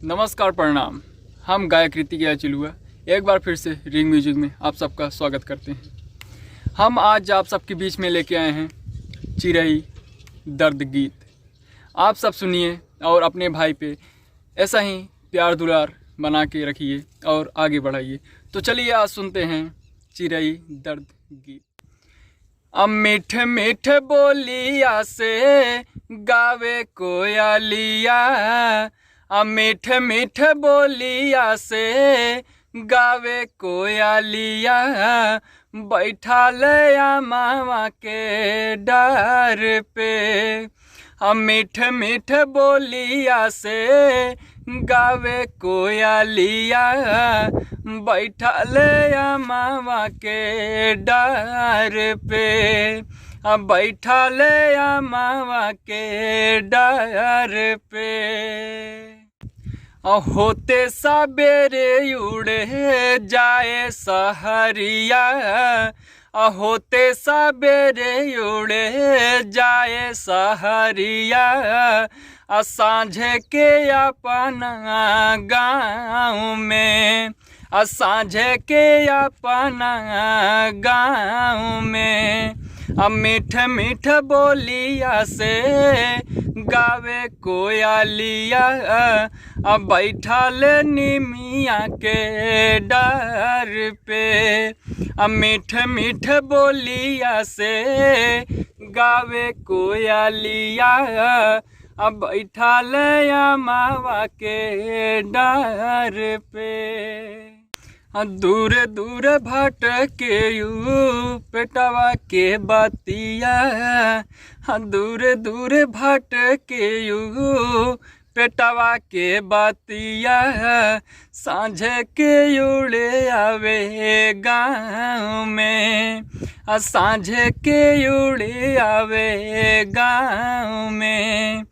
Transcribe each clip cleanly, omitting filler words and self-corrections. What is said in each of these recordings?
नमस्कार प्रणाम। हम गायक ऋतिक चिलुआ एक बार फिर से रिंग म्यूजिक में आप सबका स्वागत करते हैं। हम आज आप सबके बीच में लेके आए हैं चिरई दर्द गीत। आप सब सुनिए और अपने भाई पे ऐसा ही प्यार दुलार बना के रखिए और आगे बढ़ाइए। तो चलिए आज सुनते हैं चिरई दर्द गीत। अब मीठ मीठ बोलिया से गावे कोयलिया, अब मीठ मीठ बोलिया से गावे कोयलिया, बैठा ले मामा के डार पे। अब मीठ मीठ बोलिया से गावे कोयलिया, बैठा ले मामा के डार पे। अब बैठा ले मामा के डार पे। होते सबेरे उड़े जाए सहरिया, होते सबेरे उड़े जाए सहरिया, साँझे के अपना गाँव में, साँझे के अपना गाँव में। अब मीठ मीठ बोलिया से गावे कोयलिया, अब बैठा ले निमिया के डार पे। अब मीठ मीठ बोलिया से गावे कोयलिया, अब बैठा ले मावा के डार पे। दूर दूर भटके यू पेटवा के बतिया, दूर दूर भटके यू पेटवा के बतिया, साँझे के उड़े आवे गाँव में, साँझे के उड़े आवे गाँव में।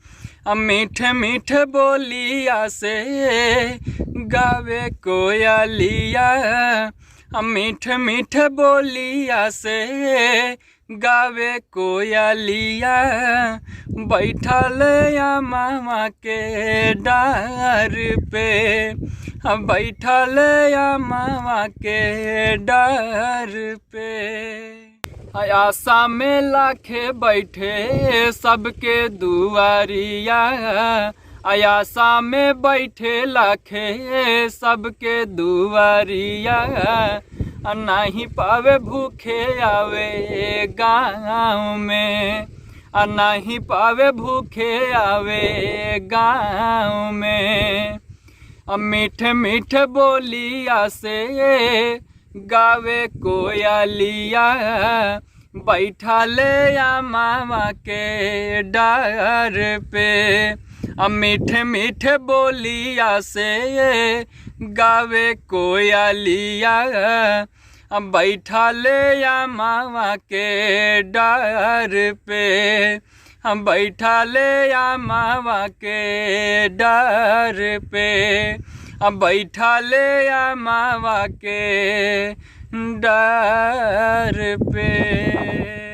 अब मीठ मीठ बोलिया से गावे कोयलिया, अब मीठ मीठ बोलिया से गावे कोयलिया, बैठा ले मामा के डार पे। अब बैठा ले मामा के डार पे। आशा में लाखे बैठे सबके दुआरिया, आशा में बैठे लाखे सबके दुआरिया, नहीं पावे भूखे आवे गाँव में, नहीं पावे भूखे आवे गाँव में। अब मीठ मीठ बोलिया से गावे कोयलिया, बैठा ले मामा के डार पे। अब मीठ मीठ बोलिया से गावे कोयलिया, अब बैठा ले मामा के डार पे। हम बैठा ले मामा के डार पे, अब बैठा ले मामा के डार पे।